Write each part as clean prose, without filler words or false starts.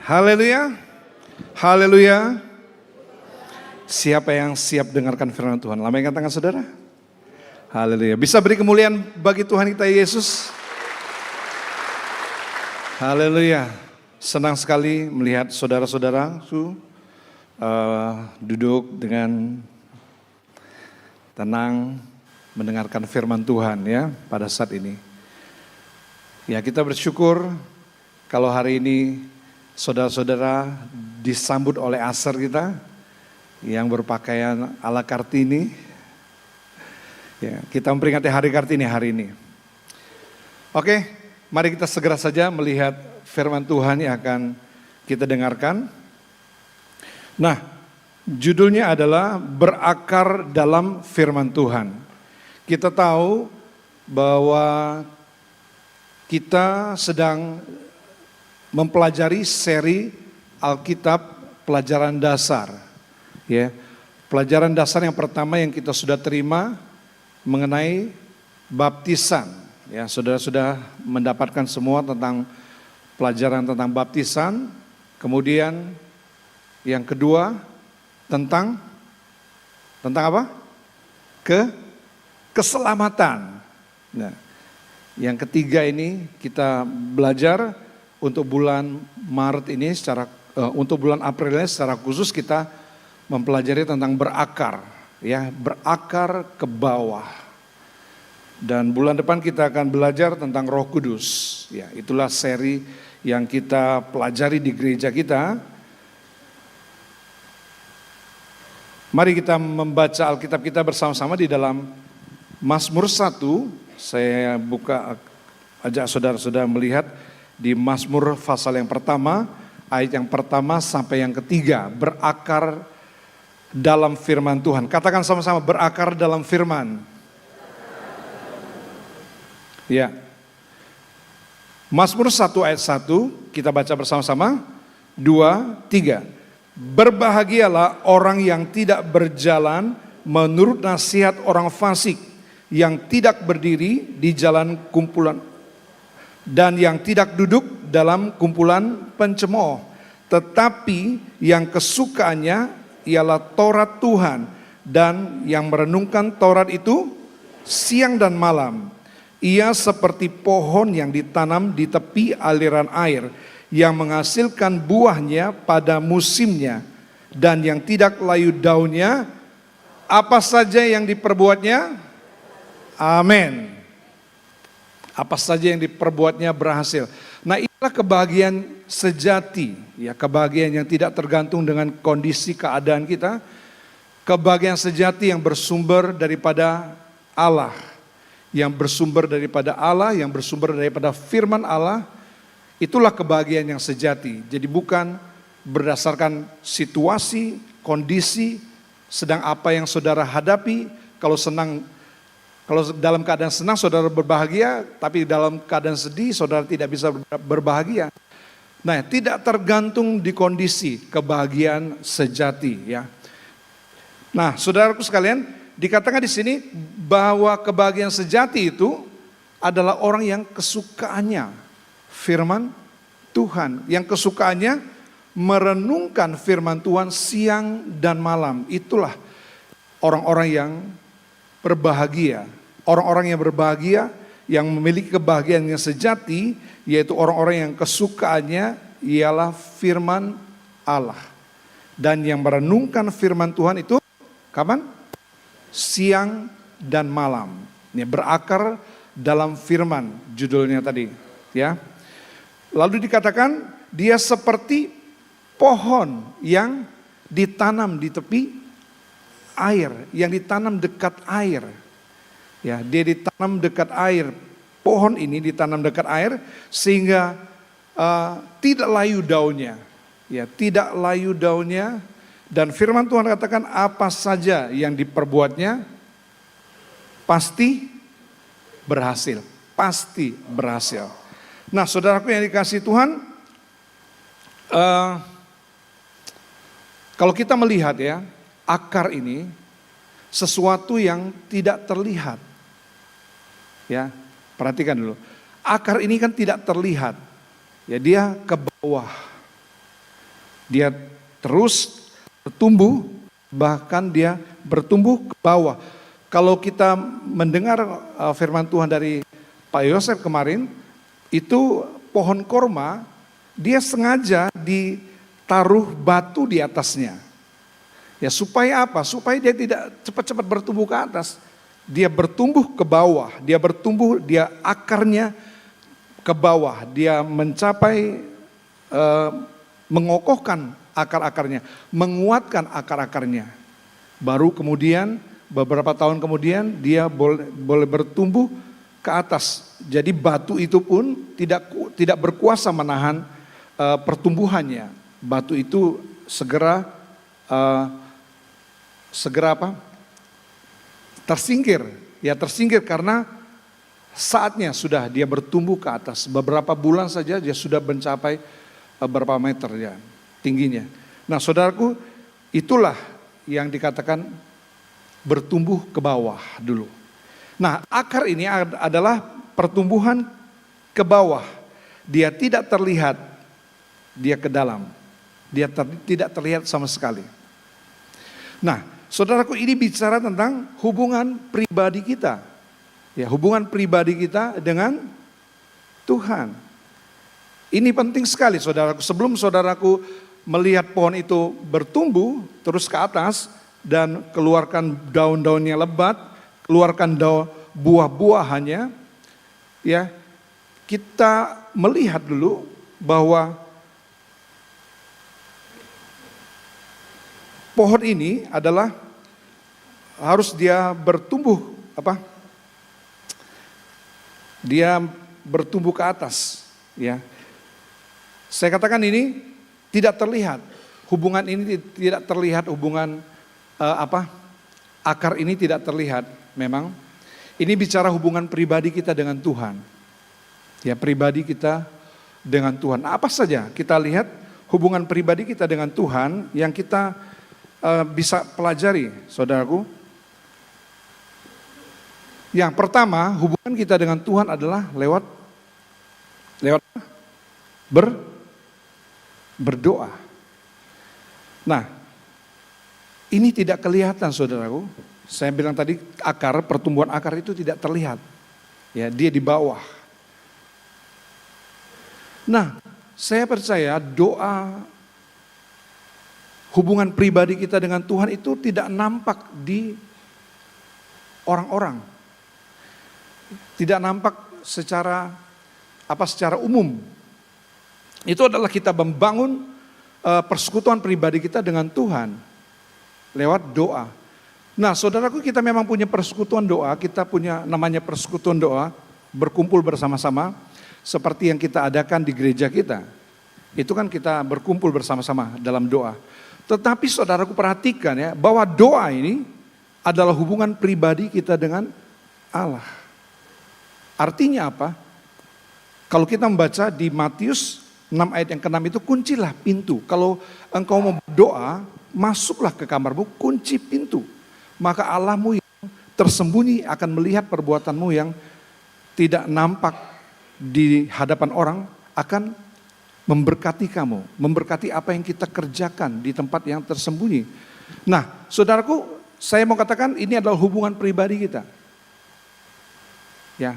Haleluya, haleluya. Siapa yang siap dengarkan firman Tuhan? Lambaikan tangan saudara. Haleluya. Bisa beri kemuliaan bagi Tuhan kita Yesus. Haleluya. Senang sekali melihat saudara-saudaraku duduk dengan tenang mendengarkan firman Tuhan ya pada saat ini. Ya, kita bersyukur kalau hari ini saudara-saudara disambut oleh Aser kita yang berpakaian ala Kartini. Ya, kita memperingati hari Kartini hari ini. Oke, mari kita segera saja melihat firman Tuhan yang akan kita dengarkan. Nah, judulnya adalah berakar dalam firman Tuhan. Kita tahu bahwa kita sedang mempelajari seri Alkitab pelajaran dasar. Ya, pelajaran dasar yang pertama yang kita sudah terima mengenai baptisan. Ya, saudara sudah mendapatkan semua tentang pelajaran tentang baptisan. Kemudian yang kedua tentang apa? Keselamatan. Nah, yang ketiga ini kita belajar untuk bulan Maret ini untuk bulan April ini secara khusus kita mempelajari tentang berakar, ya, berakar ke bawah. Dan bulan depan kita akan belajar tentang Roh Kudus. Ya, itulah seri yang kita pelajari di gereja kita. Mari kita membaca Alkitab kita bersama-sama di dalam Mazmur 1. Saya ajak saudara-saudara melihat di Mazmur pasal yang pertama, ayat yang pertama sampai yang ketiga, berakar dalam firman Tuhan. Katakan sama-sama, berakar dalam firman. Ya. Mazmur 1 ayat 1, kita baca bersama-sama. 2, 3. Berbahagialah orang yang tidak berjalan menurut nasihat orang fasik, yang tidak berdiri di jalan kumpulan, dan yang tidak duduk dalam kumpulan pencemooh, tetapi yang kesukaannya ialah Taurat Tuhan, dan yang merenungkan Taurat itu siang dan malam. Ia seperti pohon yang ditanam di tepi aliran air, yang menghasilkan buahnya pada musimnya, dan yang tidak layu daunnya. Apa saja yang diperbuatnya? Amin. Apa saja yang diperbuatnya berhasil. Nah, inilah kebahagiaan sejati, ya, kebahagiaan yang tidak tergantung dengan kondisi keadaan kita. Kebahagiaan sejati yang bersumber daripada Allah, yang bersumber daripada Allah, yang bersumber daripada firman Allah. Itulah kebahagiaan yang sejati. Jadi bukan berdasarkan situasi, kondisi, sedang apa yang saudara hadapi. Kalau dalam keadaan senang saudara berbahagia, tapi dalam keadaan sedih saudara tidak bisa berbahagia. Nah, tidak tergantung di kondisi kebahagiaan sejati, ya. Nah, saudaraku sekalian, dikatakan di sini bahwa kebahagiaan sejati itu adalah orang yang kesukaannya firman Tuhan, yang kesukaannya merenungkan firman Tuhan siang dan malam. Itulah orang-orang yang berbahagia. Orang-orang yang berbahagia, yang memiliki kebahagiaan yang sejati, yaitu orang-orang yang kesukaannya ialah firman Allah. Dan yang merenungkan firman Tuhan itu kapan? Siang dan malam. Ini berakar dalam firman, judulnya tadi, ya. Lalu dikatakan dia seperti pohon yang ditanam di tepi air, yang ditanam dekat air. Ya, dia ditanam dekat air. Pohon ini ditanam dekat air sehingga tidak layu daunnya. Ya, tidak layu daunnya. Dan firman Tuhan katakan apa saja yang diperbuatnya pasti berhasil. Pasti berhasil. Nah, saudaraku yang dikasihi Tuhan, kalau kita melihat ya, akar ini sesuatu yang tidak terlihat. Ya, perhatikan dulu. Akar ini kan tidak terlihat. Ya, dia ke bawah. Dia terus bertumbuh, bahkan dia bertumbuh ke bawah. Kalau kita mendengar firman Tuhan dari Pak Yosef kemarin, itu pohon korma, dia sengaja ditaruh batu di atasnya. Ya supaya apa? Supaya dia tidak cepat-cepat bertumbuh ke atas. Dia bertumbuh ke bawah, dia bertumbuh, dia akarnya ke bawah. Dia mencapai, mengokohkan akar-akarnya, menguatkan akar-akarnya. Baru kemudian, beberapa tahun kemudian dia boleh bertumbuh ke atas. Jadi batu itu pun tidak berkuasa menahan pertumbuhannya. Batu itu segera tersingkir. Ya tersingkir karena saatnya sudah dia bertumbuh ke atas. Beberapa bulan saja dia sudah mencapai berapa meter ya tingginya. Nah saudaraku, itulah yang dikatakan bertumbuh ke bawah dulu. Nah akar ini adalah pertumbuhan ke bawah. Dia tidak terlihat, dia ke dalam. Dia tidak terlihat sama sekali. Nah, saudaraku, ini bicara tentang hubungan pribadi kita. Ya, hubungan pribadi kita dengan Tuhan. Ini penting sekali, saudaraku. Sebelum saudaraku melihat pohon itu bertumbuh terus ke atas dan keluarkan daun-daunnya lebat, keluarkan buah-buahannya, ya, kita melihat dulu bahwa pohon ini adalah harus dia bertumbuh dia bertumbuh ke atas, ya. Saya katakan ini tidak terlihat. Hubungan ini tidak terlihat, hubungan akar ini tidak terlihat memang. Ini bicara hubungan pribadi kita dengan Tuhan. Ya, pribadi kita dengan Tuhan. Apa saja kita lihat hubungan pribadi kita dengan Tuhan yang kita bisa pelajari, saudaraku. Yang pertama, hubungan kita dengan Tuhan adalah lewat berdoa. Nah, ini tidak kelihatan, saudaraku. Saya bilang tadi pertumbuhan akar itu tidak terlihat. Ya, dia di bawah. Nah, saya percaya doa, hubungan pribadi kita dengan Tuhan itu tidak nampak di orang-orang. Tidak nampak secara umum. Itu adalah kita membangun persekutuan pribadi kita dengan Tuhan lewat doa. Nah, saudaraku, kita memang punya persekutuan doa, kita punya namanya persekutuan doa, berkumpul bersama-sama seperti yang kita adakan di gereja kita. Itu kan kita berkumpul bersama-sama dalam doa. Tetapi saudaraku perhatikan ya, bahwa doa ini adalah hubungan pribadi kita dengan Allah. Artinya apa? Kalau kita membaca di Matius 6 ayat yang ke-6 itu, kuncilah pintu. Kalau engkau mau berdoa, masuklah ke kamarmu, kunci pintu. Maka Allahmu yang tersembunyi akan melihat perbuatanmu yang tidak nampak di hadapan orang, akan memberkati kamu, memberkati apa yang kita kerjakan di tempat yang tersembunyi. Nah, saudaraku, saya mau katakan ini adalah hubungan pribadi kita. Ya,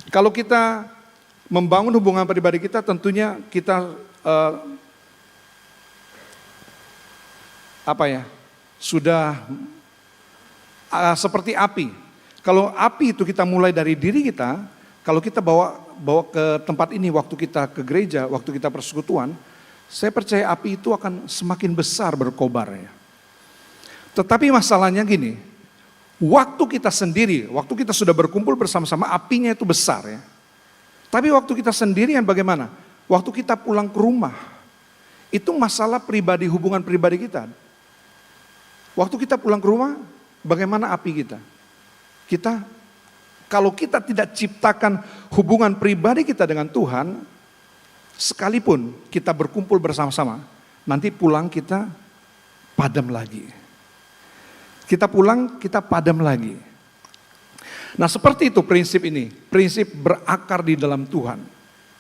kalau kita membangun hubungan pribadi kita, tentunya kita sudah seperti api. Kalau api itu kita mulai dari diri kita, kalau kita bawa ke tempat ini waktu kita ke gereja, waktu kita persekutuan, saya percaya api itu akan semakin besar berkobar ya. Tetapi masalahnya gini, waktu kita sendiri, waktu kita sudah berkumpul bersama-sama, apinya itu besar ya. Tapi waktu kita sendirian bagaimana? Waktu kita pulang ke rumah, itu masalah pribadi, hubungan pribadi kita. Waktu kita pulang ke rumah, bagaimana api kita? Kalau kita tidak ciptakan hubungan pribadi kita dengan Tuhan, sekalipun kita berkumpul bersama-sama, nanti pulang kita padam lagi. Kita pulang, kita padam lagi. Nah, seperti itu prinsip ini, prinsip berakar di dalam Tuhan.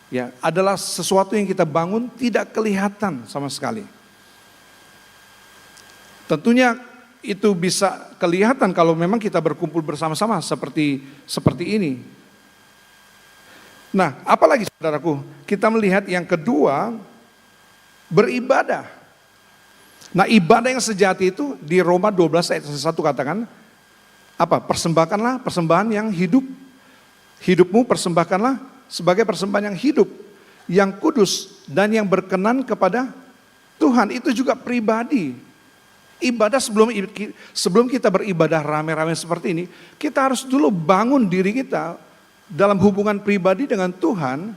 Ya, adalah sesuatu yang kita bangun tidak kelihatan sama sekali. Tentunya itu bisa kelihatan kalau memang kita berkumpul bersama-sama seperti ini. Nah, apalagi saudaraku, kita melihat yang kedua, beribadah. Nah, ibadah yang sejati itu di Roma 12 ayat 1 katakan, apa? Persembahkanlah persembahan yang hidup. Hidupmu persembahkanlah sebagai persembahan yang hidup, yang kudus dan yang berkenan kepada Tuhan. Itu juga pribadi. Ibadah sebelum kita beribadah rame-rame seperti ini, kita harus dulu bangun diri kita dalam hubungan pribadi dengan Tuhan,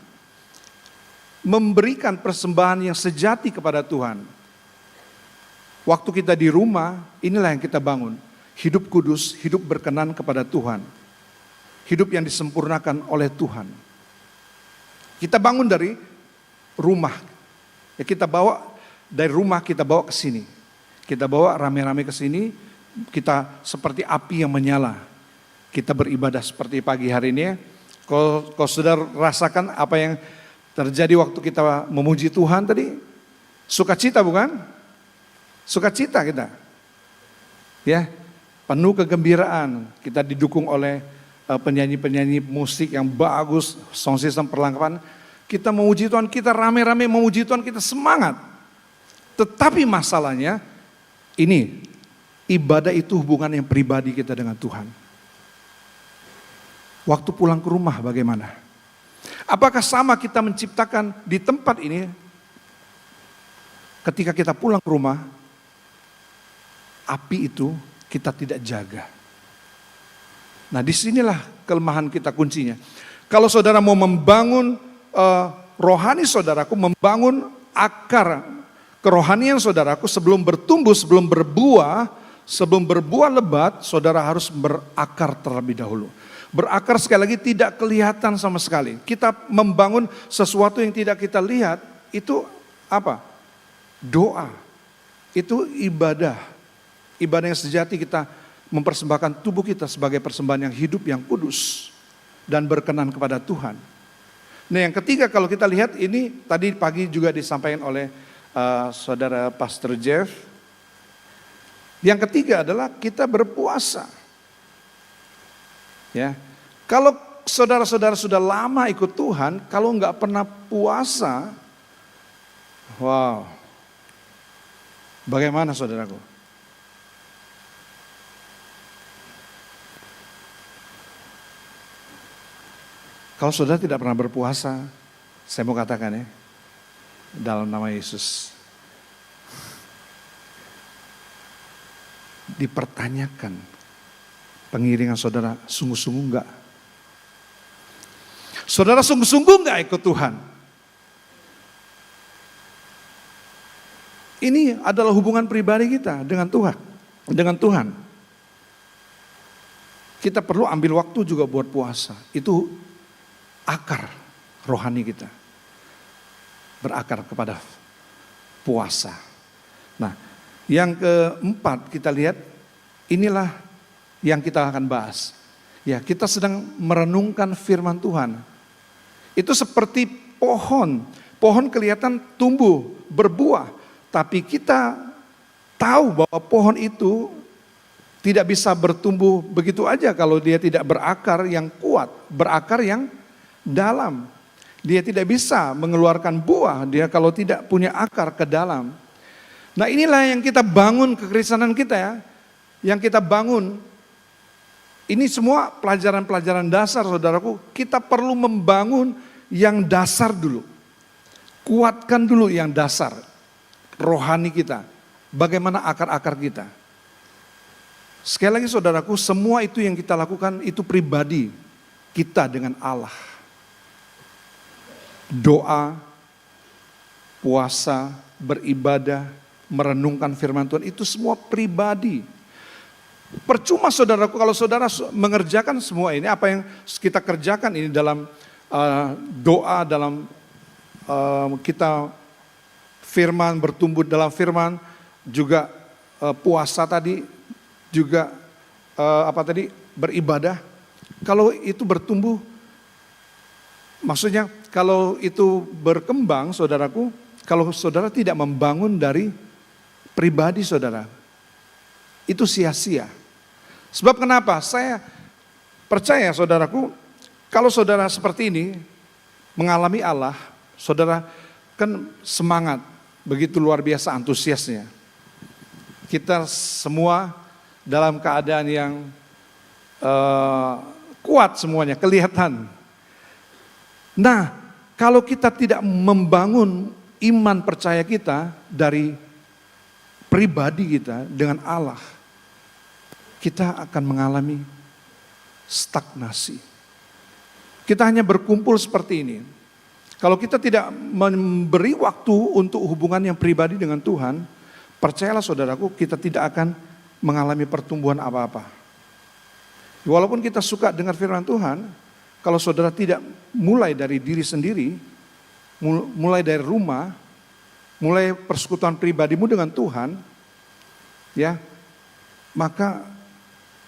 memberikan persembahan yang sejati kepada Tuhan. Waktu kita di rumah, inilah yang kita bangun. Hidup kudus, hidup berkenan kepada Tuhan. Hidup yang disempurnakan oleh Tuhan. Kita bangun dari rumah. Ya, kita bawa dari rumah, kita bawa ke sini. Kita bawa rame-rame ke sini, kita seperti api yang menyala. Kita beribadah seperti pagi hari ini. Kalau sudah rasakan apa yang terjadi waktu kita memuji Tuhan tadi, sukacita bukan? Sukacita kita. Ya, penuh kegembiraan. Kita didukung oleh penyanyi-penyanyi musik yang bagus, sound system perlengkapan. Kita memuji Tuhan, kita rame-rame memuji Tuhan, kita semangat. Tetapi masalahnya, ini, ibadah itu hubungan yang pribadi kita dengan Tuhan. Waktu pulang ke rumah bagaimana? Apakah sama kita menciptakan di tempat ini? Ketika kita pulang ke rumah, api itu kita tidak jaga. Nah, disinilah kelemahan kita kuncinya. Kalau saudara mau membangun rohani saudaraku, membangun akar kerohanian saudaraku sebelum bertumbuh, sebelum berbuah lebat, saudara harus berakar terlebih dahulu. Berakar sekali lagi tidak kelihatan sama sekali. Kita membangun sesuatu yang tidak kita lihat, itu apa? Doa. Itu ibadah. Ibadah yang sejati, kita mempersembahkan tubuh kita sebagai persembahan yang hidup, yang kudus, dan berkenan kepada Tuhan. Nah, yang ketiga kalau kita lihat ini, tadi pagi juga disampaikan oleh saudara Pastor Jeff. Yang ketiga adalah kita berpuasa. Ya, kalau saudara-saudara sudah lama ikut Tuhan, kalau nggak pernah puasa, wow, bagaimana saudaraku? Kalau saudara tidak pernah berpuasa, saya mau katakan ya, dalam nama Yesus, dipertanyakan pengiringan saudara sungguh-sungguh enggak? Saudara sungguh-sungguh enggak ikut Tuhan? Ini adalah hubungan pribadi kita dengan Tuhan. Dengan Tuhan. Kita perlu ambil waktu juga buat puasa. Itu akar rohani kita. Berakar kepada puasa. Nah, yang keempat kita lihat, inilah yang kita akan bahas. Ya, kita sedang merenungkan firman Tuhan. Itu seperti pohon. Pohon kelihatan tumbuh, berbuah. Tapi kita tahu bahwa pohon itu tidak bisa bertumbuh begitu aja kalau dia tidak berakar yang kuat, berakar yang dalam. Dia tidak bisa mengeluarkan buah, dia kalau tidak punya akar ke dalam. Nah, inilah yang kita bangun kekristenan kita ya. Yang kita bangun, ini semua pelajaran-pelajaran dasar saudaraku. Kita perlu membangun yang dasar dulu. Kuatkan dulu yang dasar, rohani kita. Bagaimana akar-akar kita. Sekali lagi saudaraku, semua itu yang kita lakukan itu pribadi kita dengan Allah. Doa, puasa, beribadah, merenungkan firman Tuhan, itu semua pribadi. Percuma saudaraku kalau saudara mengerjakan semua ini, apa yang kita kerjakan ini dalam doa, dalam kita firman, bertumbuh dalam firman, juga puasa tadi, juga beribadah. Kalau itu bertumbuh, maksudnya kalau itu berkembang saudaraku, kalau saudara tidak membangun dari pribadi saudara, itu sia-sia. Sebab kenapa? Saya percaya saudaraku, kalau saudara seperti ini mengalami Allah, saudara kan semangat, begitu luar biasa antusiasnya. Kita semua dalam keadaan yang kuat semuanya, kelihatan. Nah, kalau kita tidak membangun iman percaya kita dari pribadi kita dengan Allah, kita akan mengalami stagnasi. Kita hanya berkumpul seperti ini. Kalau kita tidak memberi waktu untuk hubungan yang pribadi dengan Tuhan, percayalah saudaraku, kita tidak akan mengalami pertumbuhan apa-apa. Walaupun kita suka dengar firman Tuhan, kalau saudara tidak mulai dari diri sendiri, mulai dari rumah, mulai persekutuan pribadimu dengan Tuhan, ya, maka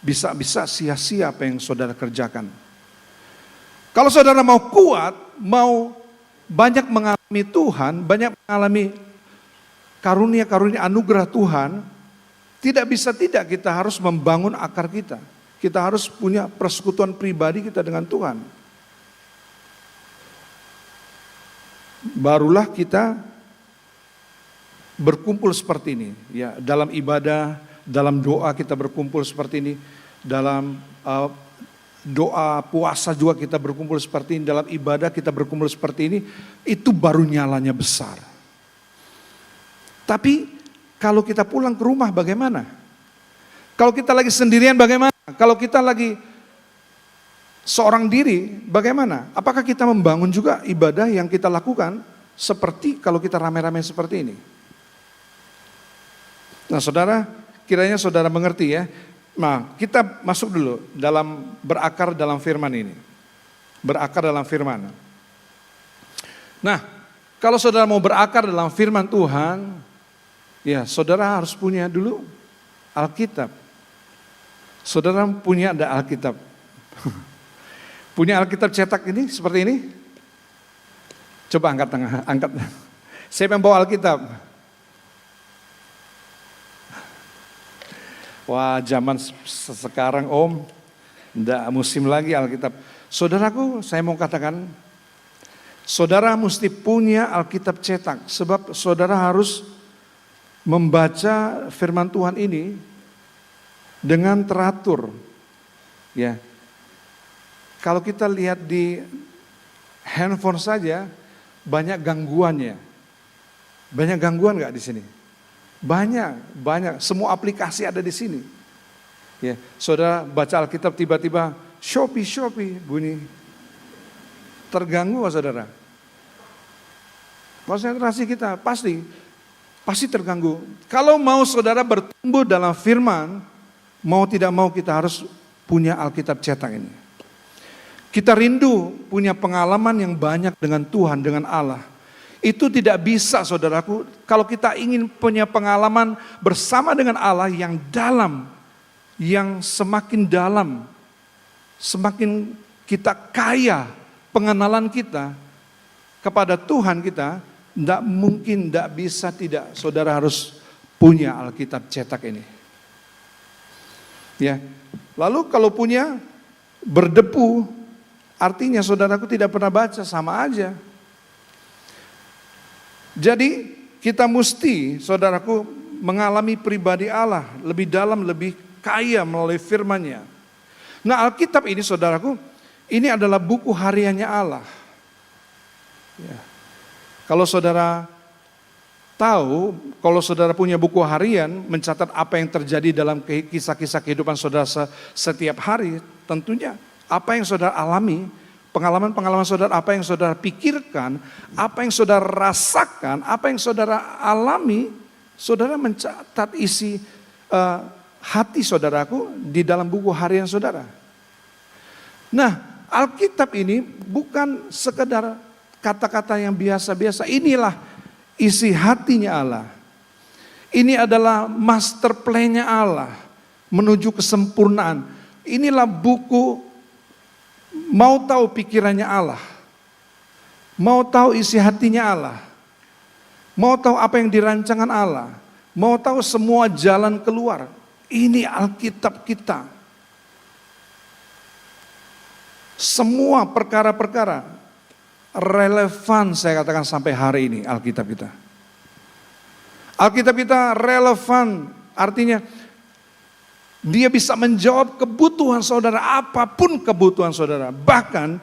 bisa sia-sia apa yang saudara kerjakan. Kalau saudara mau kuat, mau banyak mengalami Tuhan, banyak mengalami karunia-karunia anugerah Tuhan, tidak bisa tidak kita harus membangun akar kita. Kita harus punya persekutuan pribadi kita dengan Tuhan. Barulah kita berkumpul seperti ini, ya, dalam ibadah, dalam doa kita berkumpul seperti ini, dalam doa puasa juga kita berkumpul seperti ini, dalam ibadah kita berkumpul seperti ini, itu baru nyalanya besar. Tapi kalau kita pulang ke rumah bagaimana? Kalau kita lagi sendirian bagaimana? Kalau kita lagi seorang diri bagaimana? Apakah kita membangun juga ibadah yang kita lakukan seperti kalau kita rame-rame seperti ini? Nah saudara, kiranya saudara mengerti ya. Nah kita masuk dulu dalam berakar dalam firman ini. Berakar dalam firman. Nah kalau saudara mau berakar dalam firman Tuhan, ya saudara harus punya dulu Alkitab. Saudara punya ada Alkitab. Punya Alkitab cetak ini seperti ini? Coba angkat tangan, angkat. Siapa yang bawa Alkitab? Wah, zaman sekarang Om, enggak musim lagi Alkitab. Saudaraku, saya mau katakan, saudara mesti punya Alkitab cetak, sebab saudara harus membaca firman Tuhan ini dengan teratur. Ya. Kalau kita lihat di handphone saja banyak gangguannya. Banyak gangguan enggak di sini? Banyak. Semua aplikasi ada di sini. Ya, saudara baca Alkitab tiba-tiba Shopee bunyi. Terganggu saudara. Konsentrasi kita pasti terganggu. Kalau mau saudara bertumbuh dalam firman, mau tidak mau kita harus punya Alkitab cetak ini. Kita rindu punya pengalaman yang banyak dengan Tuhan, dengan Allah. Itu tidak bisa saudaraku, kalau kita ingin punya pengalaman bersama dengan Allah yang dalam, yang semakin dalam, semakin kita kaya pengenalan kita kepada Tuhan kita, tidak mungkin, tidak bisa tidak, saudara harus punya Alkitab cetak ini. Ya, lalu kalau punya berdebu, artinya saudaraku tidak pernah baca, sama aja. Jadi kita mesti, saudaraku, mengalami pribadi Allah lebih dalam, lebih kaya melalui firman-Nya. Nah Alkitab ini saudaraku, ini adalah buku hariannya Allah. Ya. Kalau saudara tahu, kalau saudara punya buku harian, mencatat apa yang terjadi dalam kisah-kisah kehidupan saudara setiap hari, tentunya apa yang saudara alami, pengalaman-pengalaman saudara, apa yang saudara pikirkan, apa yang saudara rasakan, apa yang saudara alami, saudara mencatat isi hati saudaraku di dalam buku harian saudara. Nah, Alkitab ini bukan sekedar kata-kata yang biasa-biasa, inilah isi hatinya Allah. Ini adalah master plan-nya Allah menuju kesempurnaan. Inilah buku mau tahu pikirannya Allah. Mau tahu isi hatinya Allah. Mau tahu apa yang dirancangkan Allah. Mau tahu semua jalan keluar. Ini Alkitab kita. Semua perkara-perkara relevan, saya katakan sampai hari ini Alkitab kita. Alkitab kita relevan, artinya dia bisa menjawab kebutuhan saudara, apapun kebutuhan saudara. Bahkan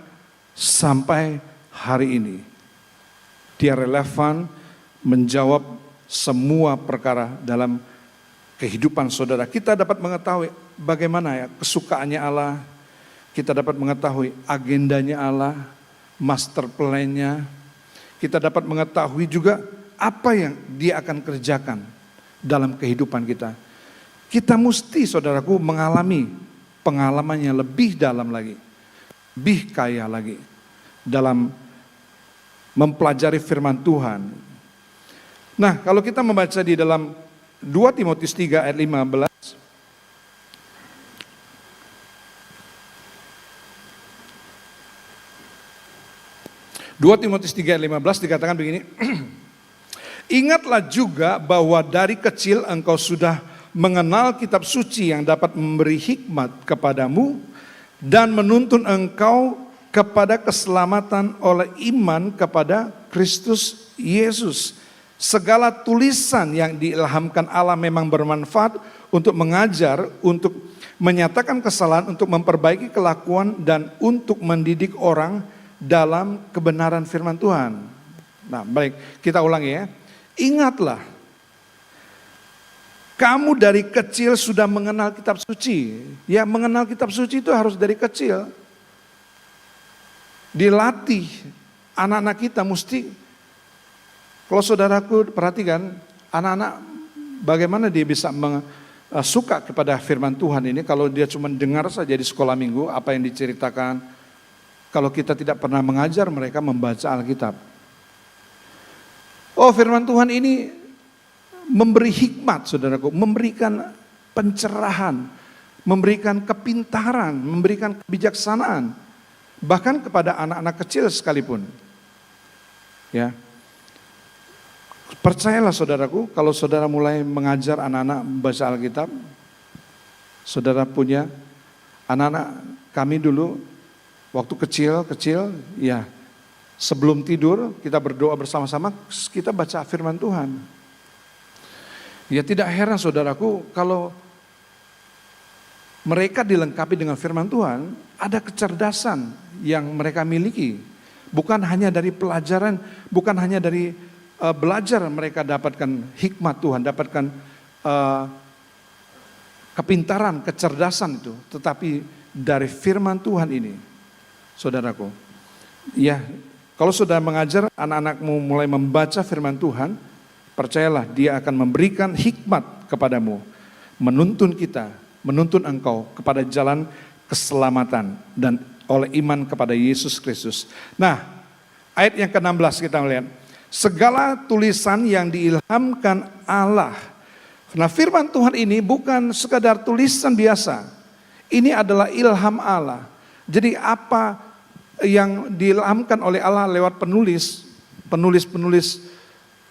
sampai hari ini dia relevan menjawab semua perkara dalam kehidupan saudara. Kita dapat mengetahui bagaimana ya kesukaannya Allah. Kita dapat mengetahui agendanya Allah, master plan-nya. Kita dapat mengetahui juga apa yang dia akan kerjakan dalam kehidupan kita. Kita mesti, saudaraku, mengalami pengalaman yang lebih dalam lagi, lebih kaya lagi dalam mempelajari firman Tuhan. Nah, kalau kita membaca di dalam 2 Timotius 3 ayat 15. 2 Timotius 3 ayat 15 dikatakan begini. Ingatlah juga bahwa dari kecil engkau sudah mengenal kitab suci yang dapat memberi hikmat kepadamu dan menuntun engkau kepada keselamatan oleh iman kepada Kristus Yesus. Segala tulisan yang diilhamkan Allah memang bermanfaat untuk mengajar, untuk menyatakan kesalahan, untuk memperbaiki kelakuan, dan untuk mendidik orang dalam kebenaran firman Tuhan. Nah, baik, kita ulangi ya. Ingatlah, kamu dari kecil sudah mengenal kitab suci. Ya, mengenal kitab suci itu harus dari kecil. Dilatih, anak-anak kita mesti. Kalau saudaraku perhatikan, anak-anak bagaimana dia bisa suka kepada firman Tuhan ini kalau dia cuma dengar saja di sekolah minggu apa yang diceritakan. Kalau kita tidak pernah mengajar mereka membaca Alkitab. Oh, firman Tuhan ini memberi hikmat, saudaraku, memberikan pencerahan, memberikan kepintaran, memberikan kebijaksanaan, bahkan kepada anak-anak kecil sekalipun. Ya. Percayalah saudaraku, kalau saudara mulai mengajar anak-anak membaca Alkitab, saudara punya anak-anak kami dulu waktu kecil, ya sebelum tidur kita berdoa bersama-sama, kita baca firman Tuhan. Ya tidak heran saudaraku kalau mereka dilengkapi dengan firman Tuhan, ada kecerdasan yang mereka miliki. Bukan hanya dari pelajaran, bukan hanya dari belajar mereka dapatkan hikmat Tuhan, dapatkan kepintaran, kecerdasan itu. Tetapi dari firman Tuhan ini, saudaraku, ya kalau sudah mengajar anak-anakmu mulai membaca firman Tuhan, percayalah dia akan memberikan hikmat kepadamu, menuntun kita, menuntun engkau kepada jalan keselamatan dan oleh iman kepada Yesus Kristus. Nah, ayat yang ke-16 kita melihat. Segala tulisan yang diilhamkan Allah. Nah, firman Tuhan ini bukan sekadar tulisan biasa. Ini adalah ilham Allah. Jadi apa yang diilhamkan oleh Allah lewat penulis-penulis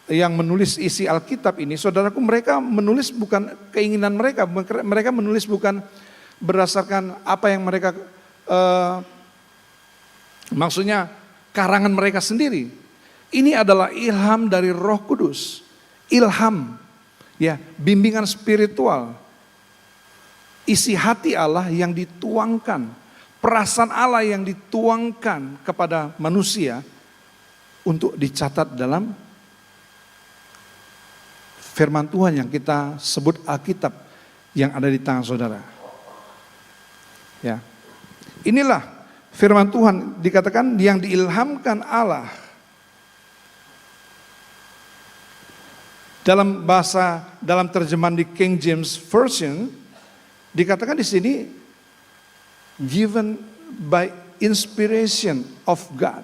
yang menulis isi Alkitab ini, saudaraku, mereka menulis bukan keinginan mereka. Mereka menulis bukan berdasarkan apa yang mereka, maksudnya karangan mereka sendiri. Ini adalah ilham dari Roh Kudus. Ilham, ya, bimbingan spiritual. Isi hati Allah yang dituangkan, perasaan Allah yang dituangkan kepada manusia untuk dicatat dalam firman Tuhan yang kita sebut Alkitab yang ada di tangan saudara. Ya. Inilah firman Tuhan dikatakan yang diilhamkan Allah. Dalam terjemahan di King James Version dikatakan di sini given by inspiration of God.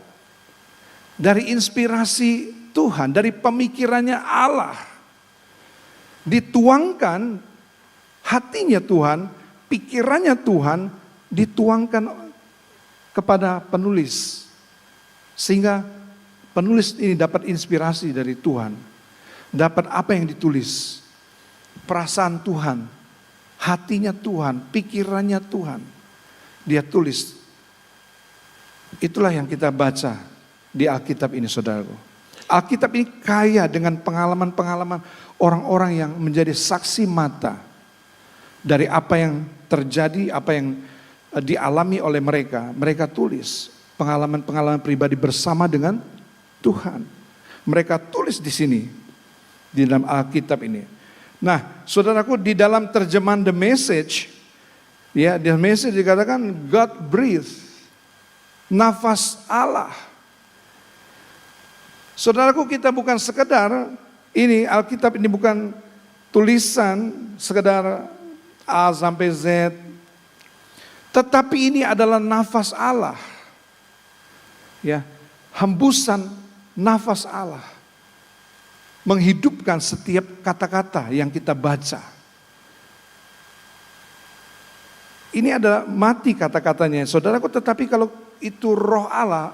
Dari inspirasi Tuhan, dari pemikirannya Allah. Dituangkan hatinya Tuhan, pikirannya Tuhan dituangkan kepada penulis. Sehingga penulis ini dapat inspirasi dari Tuhan. Dapat apa yang ditulis, perasaan Tuhan, hatinya Tuhan, pikirannya Tuhan. Dia tulis. Itulah yang kita baca di Alkitab ini, saudaraku. Alkitab ini kaya dengan pengalaman-pengalaman orang-orang yang menjadi saksi mata dari apa yang terjadi, apa yang dialami oleh mereka. Mereka tulis pengalaman-pengalaman pribadi bersama dengan Tuhan. Mereka tulis di sini, di dalam Alkitab ini. Nah, saudaraku, di dalam terjemahan The Message, ya, The Message dikatakan God breathe, nafas Allah. Saudaraku, kita bukan sekedar ini, Alkitab ini bukan tulisan sekedar A sampai Z, tetapi ini adalah nafas Allah. Ya, hembusan nafas Allah. Menghidupkan setiap kata-kata yang kita baca. Ini adalah mati kata-katanya, saudaraku, tetapi kalau itu roh Allah,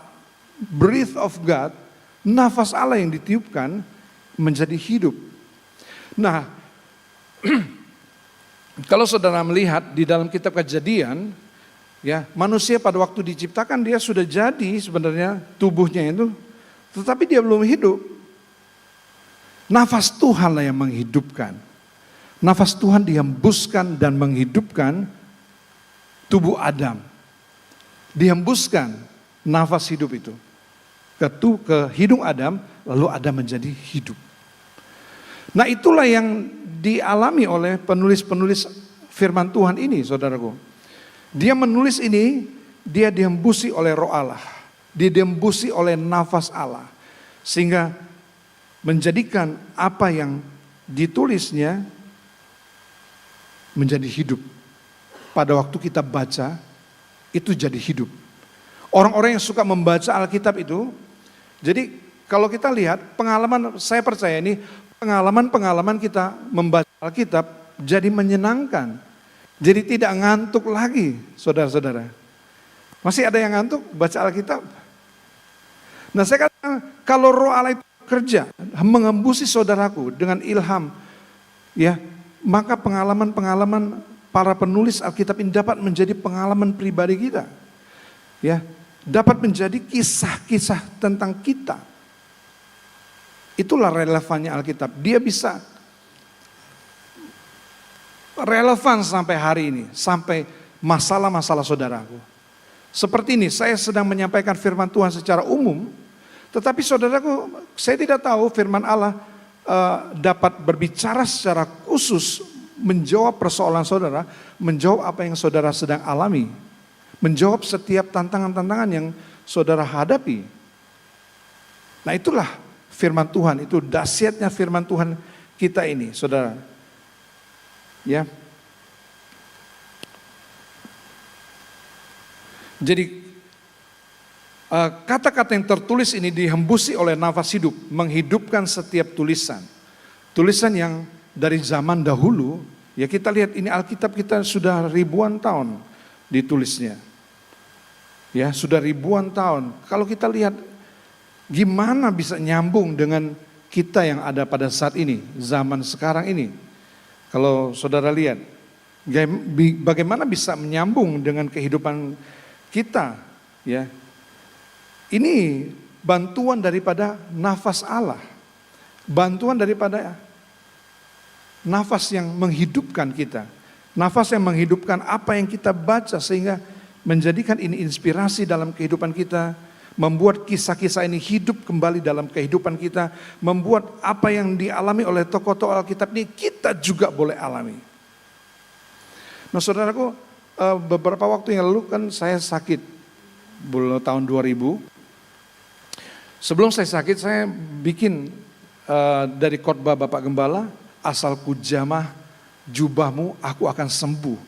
breath of God, nafas Allah yang ditiupkan menjadi hidup. Nah, kalau saudara melihat di dalam kitab Kejadian, ya, manusia pada waktu diciptakan dia sudah jadi sebenarnya tubuhnya itu, tetapi dia belum hidup. Nafas Tuhanlah yang menghidupkan. Nafas Tuhan dihembuskan dan menghidupkan tubuh Adam. Dihembuskan nafas hidup itu ke hidung Adam, lalu Adam menjadi hidup. Nah, itulah yang dialami oleh penulis-penulis firman Tuhan ini, saudaraku. Dia menulis ini, dia dihembusi oleh roh Allah. Dia dihembusi oleh nafas Allah. Sehingga menjadikan apa yang ditulisnya menjadi hidup. Pada waktu kita baca, itu jadi hidup. Orang-orang yang suka membaca Alkitab itu, jadi kalau kita lihat pengalaman, saya percaya ini pengalaman-pengalaman kita membaca Alkitab jadi menyenangkan. Jadi tidak ngantuk lagi, saudara-saudara. Masih ada yang ngantuk baca Alkitab? Nah, saya katakan kalau roh Allah itu kerja, mengembusi saudaraku dengan ilham, ya, maka pengalaman-pengalaman para penulis Alkitab ini dapat menjadi pengalaman pribadi kita, ya, dapat menjadi kisah-kisah tentang kita. Itulah relevannya Alkitab. Dia bisa relevan sampai hari ini, sampai masalah-masalah saudaraku. Seperti ini, saya sedang menyampaikan firman Tuhan secara umum. Tetapi saudaraku, saya tidak tahu firman Allah dapat berbicara secara khusus, menjawab persoalan saudara, menjawab apa yang saudara sedang alami, menjawab setiap tantangan-tantangan yang saudara hadapi. Nah, itulah firman Tuhan, itu dahsyatnya firman Tuhan kita ini, saudara. Ya. Jadi kata-kata yang tertulis ini dihembusi oleh nafas hidup, menghidupkan setiap tulisan. Tulisan yang dari zaman dahulu, ya, kita lihat ini Alkitab kita sudah ribuan tahun ditulisnya. Ya, sudah ribuan tahun. Kalau kita lihat gimana bisa nyambung dengan kita yang ada pada saat ini, zaman sekarang ini. Kalau saudara lihat, bagaimana bisa menyambung dengan kehidupan kita, ya. Ini bantuan daripada nafas Allah. Bantuan daripada nafas yang menghidupkan kita. Nafas yang menghidupkan apa yang kita baca sehingga menjadikan ini inspirasi dalam kehidupan kita. Membuat kisah-kisah ini hidup kembali dalam kehidupan kita. Membuat apa yang dialami oleh tokoh-tokoh Alkitab ini kita juga boleh alami. Nah, saudaraku, beberapa waktu yang lalu kan saya sakit. Tahun 2000. Sebelum saya sakit, saya bikin dari khotbah Bapak Gembala, asal ku jamah jubahmu, aku akan sembuh.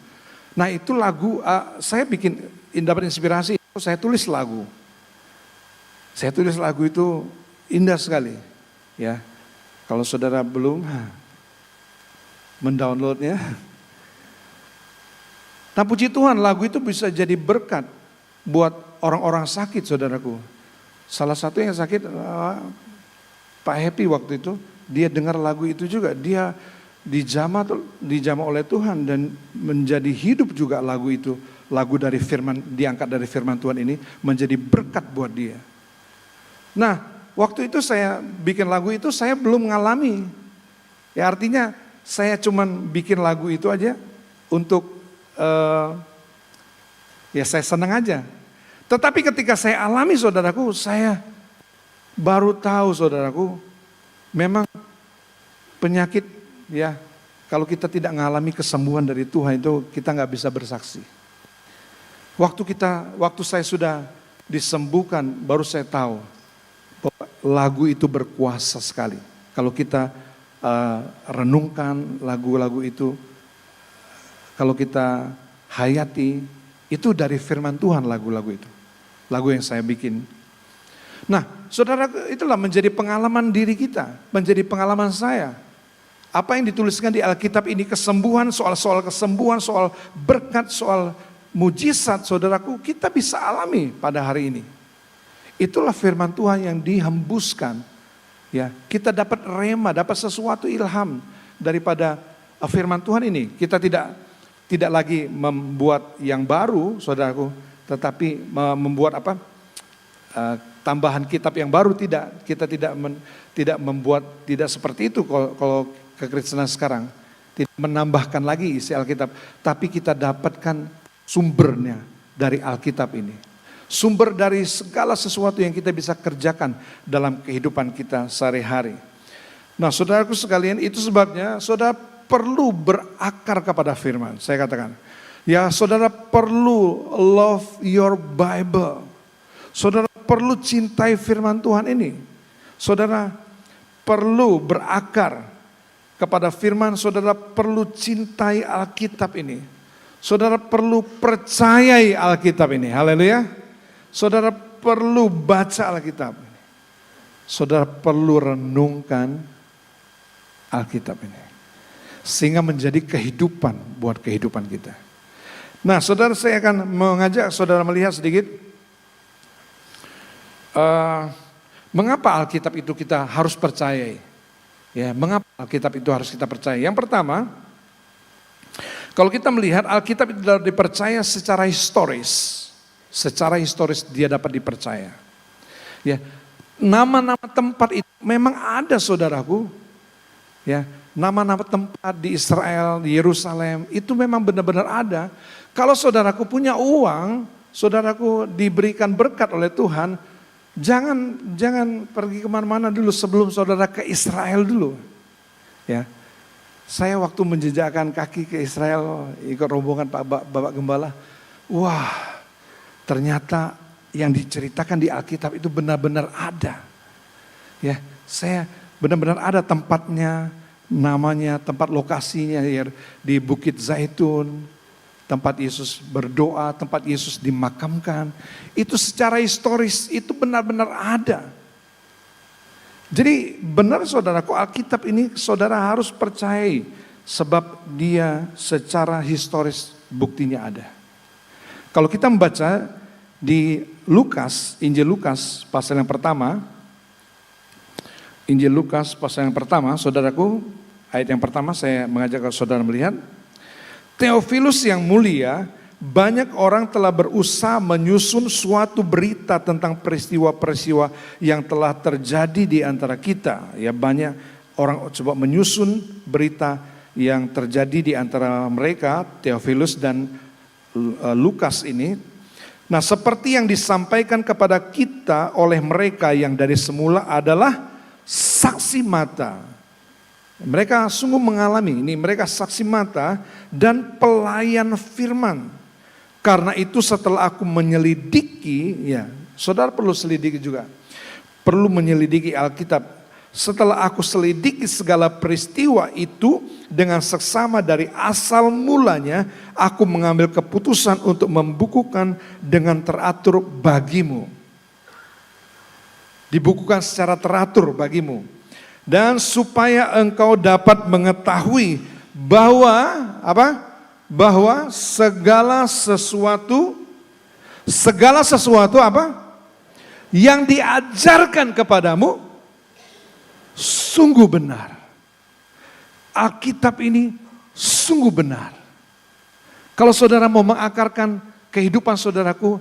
Nah, itu lagu, saya bikin, dapat inspirasi, saya tulis lagu. Saya tulis lagu itu indah sekali. Ya, kalau saudara belum mendownloadnya. Nah, puji Tuhan, lagu itu bisa jadi berkat buat orang-orang sakit, saudaraku. Salah satu yang sakit, Pak Happy waktu itu, dia dengar lagu itu juga. Dia dijamah oleh Tuhan dan menjadi hidup juga lagu itu. Lagu dari firman, diangkat dari firman Tuhan ini menjadi berkat buat dia. Nah, waktu itu saya bikin lagu itu saya belum mengalami. Ya artinya saya cuman bikin lagu itu aja untuk ya saya senang aja. Tetapi ketika saya alami saudaraku, saya baru tahu saudaraku, memang penyakit ya kalau kita tidak mengalami kesembuhan dari Tuhan itu kita nggak bisa bersaksi. Waktu saya sudah disembuhkan, baru saya tahu bahwa lagu itu berkuasa sekali. Kalau kita renungkan lagu-lagu itu, kalau kita hayati, itu dari firman Tuhan lagu-lagu itu. Lagu yang saya bikin. Nah, saudara, itulah menjadi pengalaman diri kita, menjadi pengalaman saya. Apa yang dituliskan di Alkitab ini, kesembuhan, soal kesembuhan, soal berkat, soal mujizat, saudaraku, kita bisa alami pada hari ini. Itulah firman Tuhan yang dihembuskan. Ya, kita dapat rema, dapat sesuatu ilham daripada firman Tuhan ini. Kita tidak lagi membuat yang baru, saudaraku, tetapi membuat apa? Tambahan kitab yang baru, tidak. Kita tidak membuat, tidak seperti itu kalau kekristenan sekarang. Tidak menambahkan lagi isi Alkitab, tapi kita dapatkan sumbernya dari Alkitab ini. Sumber dari segala sesuatu yang kita bisa kerjakan dalam kehidupan kita sehari-hari. Nah, saudaraku sekalian, itu sebabnya saudara perlu berakar kepada firman. Saya katakan, ya saudara perlu love your Bible. Saudara perlu cintai firman Tuhan ini. Saudara perlu berakar kepada firman, saudara perlu cintai Alkitab ini. Saudara perlu percayai Alkitab ini, haleluya. Saudara perlu baca Alkitab ini. Saudara perlu renungkan Alkitab ini. Sehingga menjadi kehidupan buat kehidupan kita. Nah, saudara, saya akan mengajak saudara melihat sedikit. Mengapa Alkitab itu kita harus percayai? Ya, mengapa Alkitab itu harus kita percaya? Yang pertama, kalau kita melihat Alkitab itu dapat dipercaya secara historis. Secara historis dia dapat dipercaya. Ya, nama-nama tempat itu memang ada, saudaraku. Ya, nama-nama tempat di Israel, di Yerusalem itu memang benar-benar ada. Kalau saudaraku punya uang, saudaraku diberikan berkat oleh Tuhan, jangan pergi kemana-mana dulu sebelum saudara ke Israel dulu. Ya. Saya waktu menjejakkan kaki ke Israel, ikut rombongan Bapak Gembala, wah ternyata yang diceritakan di Alkitab itu benar-benar ada. Ya, saya benar-benar ada tempatnya, namanya, tempat lokasinya ya, di Bukit Zaitun, tempat Yesus berdoa, tempat Yesus dimakamkan. Itu secara historis itu benar-benar ada. Jadi benar saudaraku, Alkitab ini saudara harus percayai sebab dia secara historis buktinya ada. Kalau kita membaca di Lukas, Injil Lukas pasal yang pertama, Injil Lukas pasal yang pertama, saudaraku, ayat yang pertama saya mengajak saudara melihat, Theophilus yang mulia, banyak orang telah berusaha menyusun suatu berita tentang peristiwa-peristiwa yang telah terjadi di antara kita. Ya, banyak orang coba menyusun berita yang terjadi di antara mereka, Theophilus dan Lukas ini. Nah, seperti yang disampaikan kepada kita oleh mereka yang dari semula adalah saksi mata. Mereka sungguh mengalami ini, mereka saksi mata dan pelayan firman. Karena itu setelah aku menyelidiki, ya saudara perlu selidiki juga. Perlu menyelidiki Alkitab. Setelah aku selidiki segala peristiwa itu dengan seksama dari asal mulanya, aku mengambil keputusan untuk membukukan dengan teratur bagimu. Dibukukan secara teratur bagimu. Dan supaya engkau dapat mengetahui bahwa apa? Bahwa segala sesuatu apa? Yang diajarkan kepadamu sungguh benar. Alkitab ini sungguh benar. Kalau saudara mau mengakarkan kehidupan saudaraku,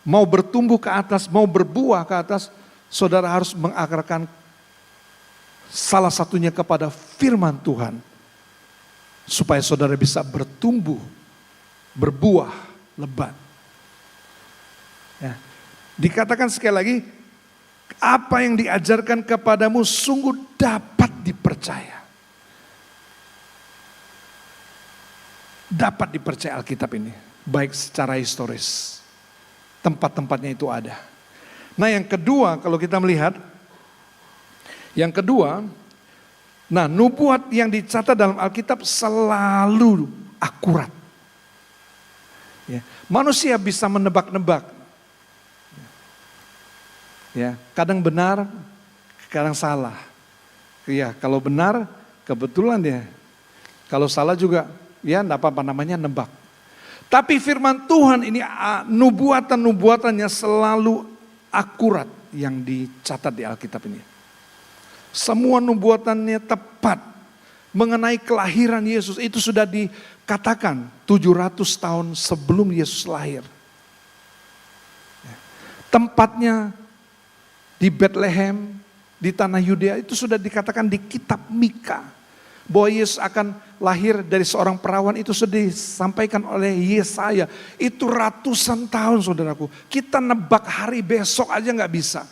mau bertumbuh ke atas, mau berbuah ke atas, saudara harus mengakarkan salah satunya kepada firman Tuhan. Supaya saudara bisa bertumbuh, berbuah lebat. Ya. Dikatakan sekali lagi, apa yang diajarkan kepadamu sungguh dapat dipercaya. Dapat dipercaya Alkitab ini, baik secara historis. Tempat-tempatnya itu ada. Nah yang kedua, kalau kita melihat, nah nubuat yang dicatat dalam Alkitab selalu akurat. Ya, manusia bisa menebak-nebak. Ya, kadang benar, kadang salah. Ya, kalau benar kebetulan ya. Kalau salah juga ya enggak apa-apa, namanya nebak. Tapi firman Tuhan ini nubuatan-nubuatannya selalu akurat yang dicatat di Alkitab ini. Semua nubuatannya tepat mengenai kelahiran Yesus. Itu sudah dikatakan 700 tahun sebelum Yesus lahir. Tempatnya di Bethlehem, di tanah Yudea itu sudah dikatakan di kitab Mika. Bahwa Yesus akan lahir dari seorang perawan itu sudah disampaikan oleh Yesaya. Itu ratusan tahun saudaraku. Kita nebak hari besok aja gak bisa.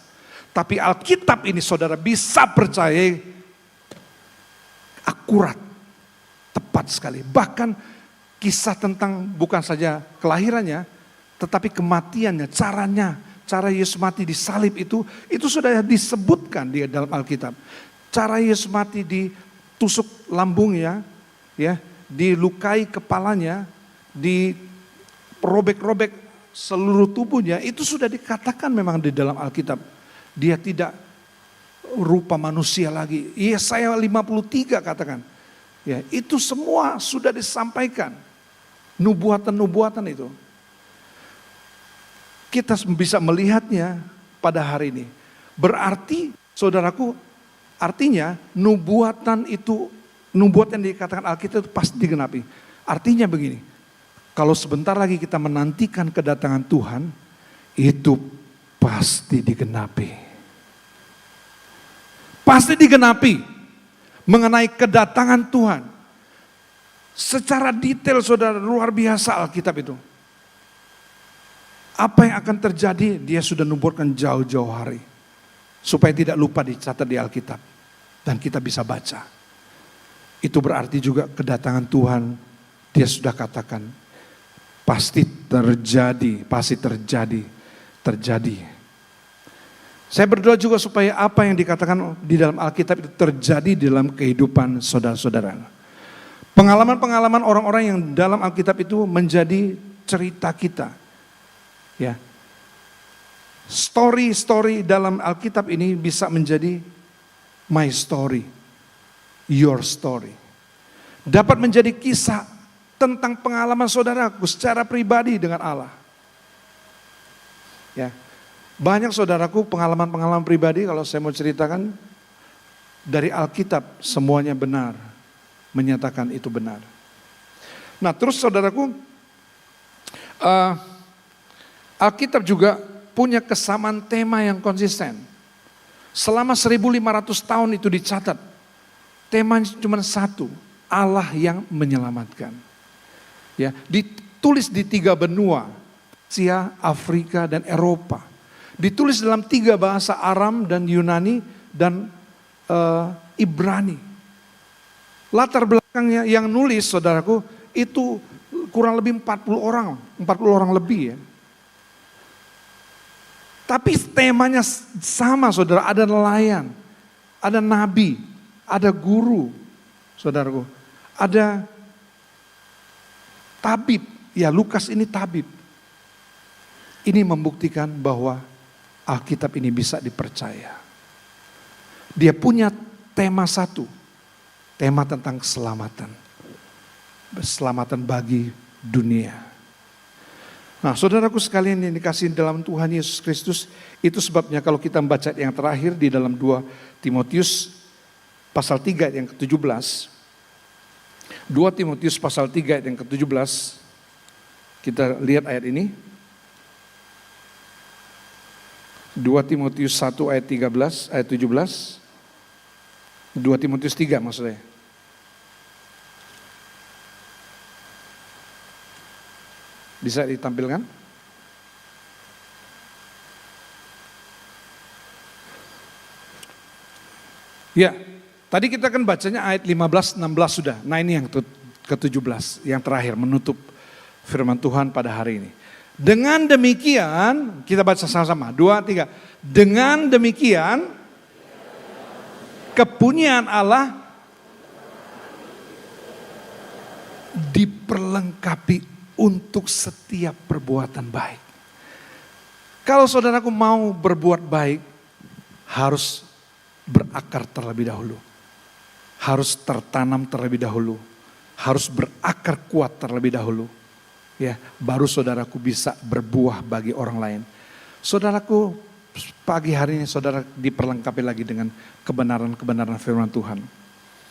Tapi Alkitab ini saudara bisa percaya akurat, tepat sekali. Bahkan kisah tentang bukan saja kelahirannya, tetapi kematiannya, cara Yesus mati di salib itu sudah disebutkan di dalam Alkitab. Cara Yesus mati ditusuk lambungnya, ya, dilukai kepalanya, dirobek-robek seluruh tubuhnya, itu sudah dikatakan memang di dalam Alkitab. Dia tidak rupa manusia lagi. Yesaya 53 katakan. Ya, itu semua sudah disampaikan. Nubuatan-nubuatan itu. Kita bisa melihatnya pada hari ini. Berarti, saudaraku, artinya nubuatan yang dikatakan Alkitab itu pasti digenapi. Artinya begini, kalau sebentar lagi kita menantikan kedatangan Tuhan, itu pasti digenapi. Pasti digenapi mengenai kedatangan Tuhan. Secara detail saudara, luar biasa Alkitab itu. Apa yang akan terjadi dia sudah nubuatkan jauh-jauh hari. Supaya tidak lupa dicatat di Alkitab. Dan kita bisa baca. Itu berarti juga kedatangan Tuhan dia sudah katakan. Pasti terjadi. Saya berdoa juga supaya apa yang dikatakan di dalam Alkitab itu terjadi dalam kehidupan saudara-saudara. Pengalaman-pengalaman orang-orang yang dalam Alkitab itu menjadi cerita kita. Ya. Story-story dalam Alkitab ini bisa menjadi my story, your story. Dapat menjadi kisah tentang pengalaman saudaraku secara pribadi dengan Allah. Ya. Banyak saudaraku pengalaman-pengalaman pribadi kalau saya mau ceritakan dari Alkitab semuanya benar, menyatakan itu benar. Nah terus saudaraku, Alkitab juga punya kesamaan tema yang konsisten. Selama 1500 tahun itu dicatat, temanya cuma satu, Allah yang menyelamatkan. Ya, ditulis di 3 benua, Asia, Afrika dan Eropa. Ditulis dalam 3 bahasa, Aram dan Yunani dan Ibrani. Latar belakangnya yang nulis saudaraku itu kurang lebih 40 orang lebih ya. Tapi temanya sama saudara, ada nelayan, ada nabi, ada guru saudaraku, ada tabib, ya Lukas ini tabib. Ini membuktikan bahwa Alkitab ini bisa dipercaya. Dia punya tema satu, tema tentang keselamatan. Keselamatan bagi dunia. Nah saudaraku sekalian yang dikasihi dalam Tuhan Yesus Kristus, itu sebabnya kalau kita membaca yang terakhir di dalam 2 Timotius pasal 3 yang ke-17, 2 Timotius pasal 3 ayat yang ke-17. Kita lihat ayat ini. 2 Timotius 1 ayat 13, ayat 17. 2 Timotius 3 maksudnya. Bisa ditampilkan? Ya, tadi kita kan bacanya ayat 15, 16 sudah. Nah ini yang ke-17, yang terakhir menutup firman Tuhan pada hari ini. Dengan demikian, kita baca sama-sama, 2, 3. Dengan demikian, kepunyaan Allah diperlengkapi untuk setiap perbuatan baik. Kalau saudaraku mau berbuat baik, harus berakar terlebih dahulu. Harus tertanam terlebih dahulu. Harus berakar kuat terlebih dahulu. Ya, baru saudaraku bisa berbuah bagi orang lain. Saudaraku, pagi hari ini saudara diperlengkapi lagi dengan kebenaran-kebenaran firman Tuhan.